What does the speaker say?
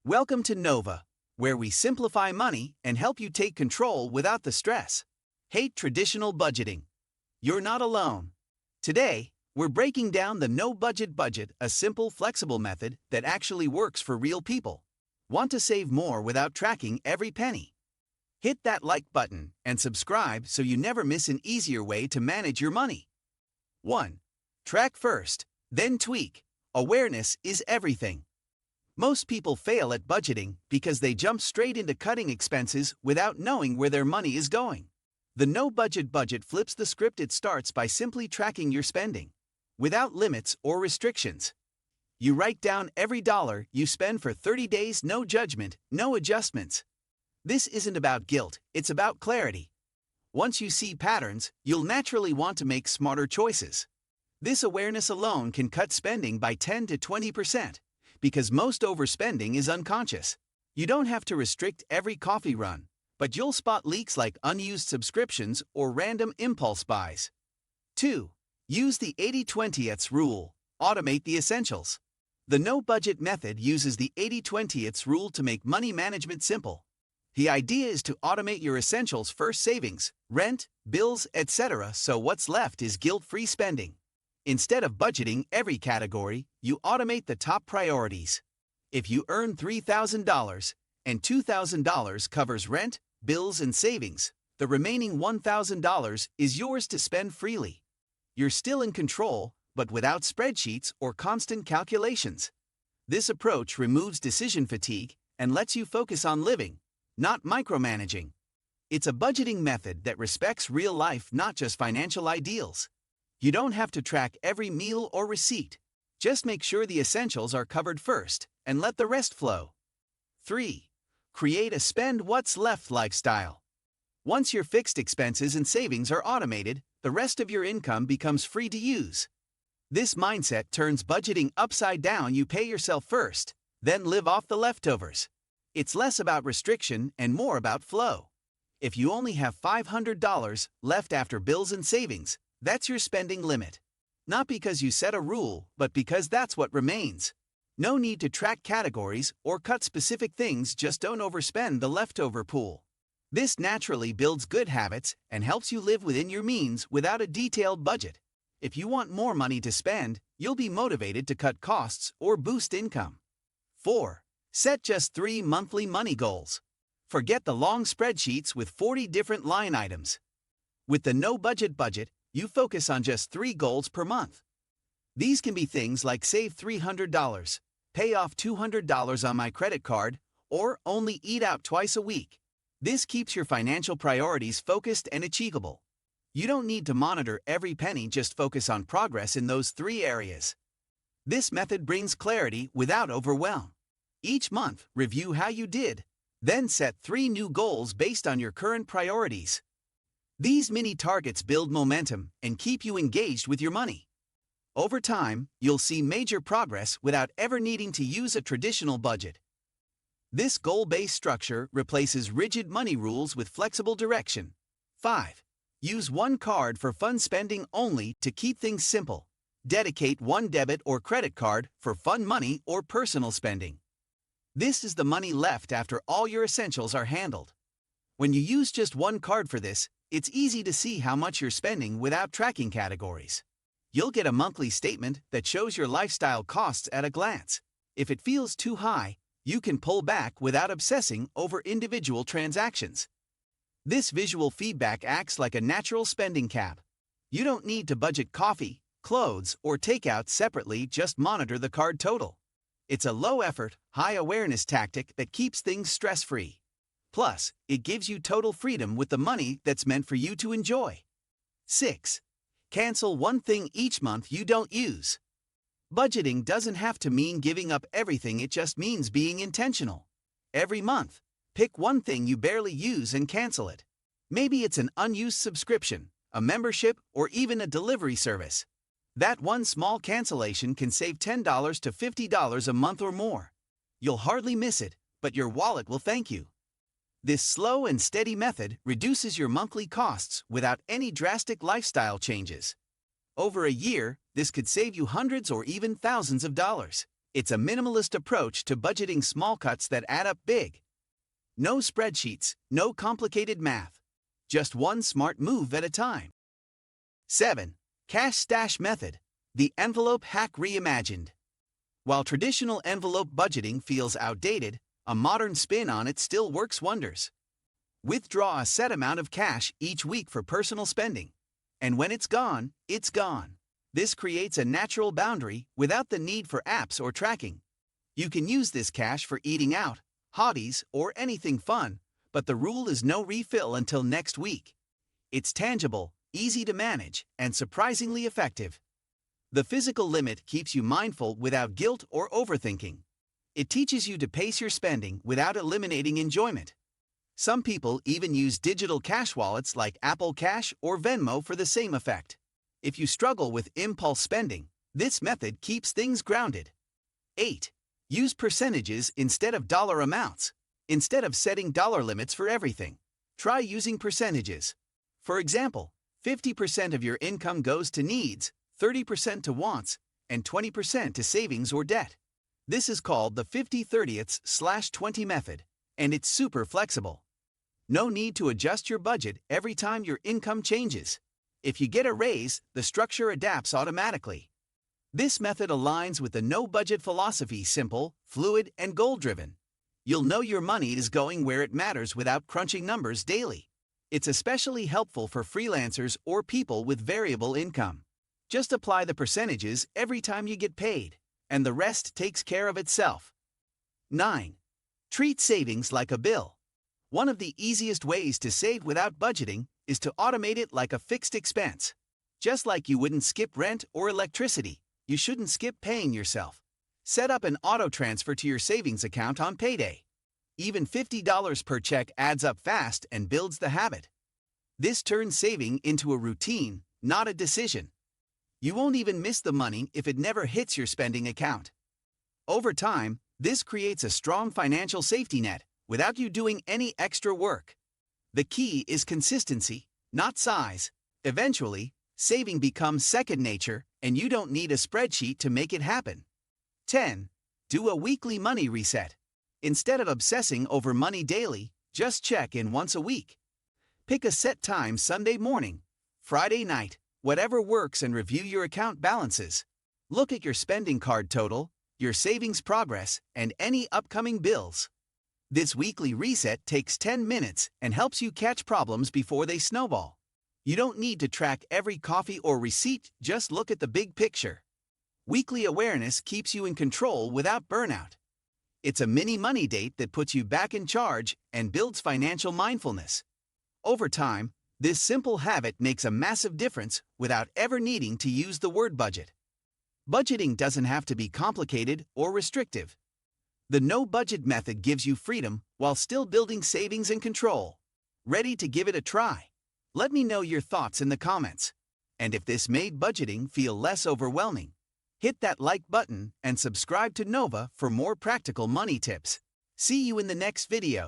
Welcome to Nova, where we simplify money and help you take control without the stress. Hate traditional budgeting? You're not alone. Today, we're breaking down the no-budget budget, a simple, flexible method that actually works for real people. Want to save more without tracking every penny? Hit that like button and subscribe so you never miss an easier way to manage your money. 1. Track first, then tweak. Awareness is everything. Most people fail at budgeting because they jump straight into cutting expenses without knowing where their money is going. The no-budget budget flips the script. It starts by simply tracking your spending, without limits or restrictions. You write down every dollar you spend for 30 days, no judgment, no adjustments. This isn't about guilt, it's about clarity. Once you see patterns, you'll naturally want to make smarter choices. This awareness alone can cut spending by 10 to 20%, because most overspending is unconscious. You don't have to restrict every coffee run, but you'll spot leaks like unused subscriptions or random impulse buys. 2. Use the 80-20 rule. Automate the essentials. The no-budget method uses the 80-20 rule to make money management simple. The idea is to automate your essentials first: savings, rent, bills, etc., so what's left is guilt-free spending. Instead of budgeting every category, you automate the top priorities. If you earn $3,000 and $2,000 covers rent, bills, and savings, the remaining $1,000 is yours to spend freely. You're still in control, but without spreadsheets or constant calculations. This approach removes decision fatigue and lets you focus on living, not micromanaging. It's a budgeting method that respects real life, not just financial ideals. You don't have to track every meal or receipt. Just make sure the essentials are covered first, and let the rest flow. 3. Create a spend what's left lifestyle. Once your fixed expenses and savings are automated, the rest of your income becomes free to use. This mindset turns budgeting upside down. You pay yourself first, then live off the leftovers. It's less about restriction and more about flow. If you only have $500 left after bills and savings, that's your spending limit. Not because you set a rule, but because that's what remains. No need to track categories or cut specific things. Just don't overspend the leftover pool. This naturally builds good habits and helps you live within your means without a detailed budget. If you want more money to spend, you'll be motivated to cut costs or boost income. 4. Set just 3 monthly money goals. Forget the long spreadsheets with 40 different line items. With the no-budget budget, you focus on just 3 goals per month. These can be things like save $300, pay off $200 on my credit card, or only eat out twice a week. This keeps your financial priorities focused and achievable. You don't need to monitor every penny, just focus on progress in those 3 areas. This method brings clarity without overwhelm. Each month, review how you did, then set 3 new goals based on your current priorities. These mini targets build momentum and keep you engaged with your money. Over time, you'll see major progress without ever needing to use a traditional budget. This goal-based structure replaces rigid money rules with flexible direction. 5. Use one card for fun spending only. To keep things simple, dedicate one debit or credit card for fun money or personal spending. This is the money left after all your essentials are handled. When you use just one card for this, it's easy to see how much you're spending without tracking categories. You'll get a monthly statement that shows your lifestyle costs at a glance. If it feels too high, you can pull back without obsessing over individual transactions. This visual feedback acts like a natural spending cap. You don't need to budget coffee, clothes, or takeout separately. Just monitor the card total. It's a low-effort, high-awareness tactic that keeps things stress-free. Plus, it gives you total freedom with the money that's meant for you to enjoy. 6. Cancel one thing each month you don't use. Budgeting doesn't have to mean giving up everything, it just means being intentional. Every month, pick one thing you barely use and cancel it. Maybe it's an unused subscription, a membership, or even a delivery service. That one small cancellation can save $10 to $50 a month or more. You'll hardly miss it, but your wallet will thank you. This slow and steady method reduces your monthly costs without any drastic lifestyle changes. Over a year, this could save you hundreds or even thousands of dollars. It's a minimalist approach to budgeting, small cuts that add up big. No spreadsheets, no complicated math. Just one smart move at a time. 7. Cash stash method. The envelope hack reimagined. While traditional envelope budgeting feels outdated, a modern spin on it still works wonders. Withdraw a set amount of cash each week for personal spending. And when it's gone, it's gone. This creates a natural boundary without the need for apps or tracking. You can use this cash for eating out, hobbies, or anything fun, but the rule is no refill until next week. It's tangible, easy to manage, and surprisingly effective. The physical limit keeps you mindful without guilt or overthinking. It teaches you to pace your spending without eliminating enjoyment. Some people even use digital cash wallets like Apple Cash or Venmo for the same effect. If you struggle with impulse spending, this method keeps things grounded. 8. Use percentages instead of dollar amounts. Instead of setting dollar limits for everything, try using percentages. For example, 50% of your income goes to needs, 30% to wants, and 20% to savings or debt. This is called the 50/30/20 method, and it's super flexible. No need to adjust your budget every time your income changes. If you get a raise, the structure adapts automatically. This method aligns with the no-budget philosophy: simple, fluid, and goal-driven. You'll know your money is going where it matters without crunching numbers daily. It's especially helpful for freelancers or people with variable income. Just apply the percentages every time you get paid, and the rest takes care of itself. 9. Treat savings like a bill. One of the easiest ways to save without budgeting is to automate it like a fixed expense. Just like you wouldn't skip rent or electricity, you shouldn't skip paying yourself. Set up an auto transfer to your savings account on payday. Even $50 per check adds up fast and builds the habit. This turns saving into a routine, not a decision. You won't even miss the money if it never hits your spending account. Over time, this creates a strong financial safety net without you doing any extra work. The key is consistency, not size. Eventually, saving becomes second nature, and you don't need a spreadsheet to make it happen. 10. Do a weekly money reset. Instead of obsessing over money daily, just check in once a week. Pick a set time: Sunday morning, Friday night, whatever works, and review your account balances. Look at your spending card total, your savings progress, and any upcoming bills. This weekly reset takes 10 minutes and helps you catch problems before they snowball. You don't need to track every coffee or receipt, just look at the big picture. Weekly awareness keeps you in control without burnout. It's a mini money date that puts you back in charge and builds financial mindfulness. Over time, this simple habit makes a massive difference without ever needing to use the word budget. Budgeting doesn't have to be complicated or restrictive. The no-budget method gives you freedom while still building savings and control. Ready to give it a try? Let me know your thoughts in the comments. And if this made budgeting feel less overwhelming, hit that like button and subscribe to Nova for more practical money tips. See you in the next video.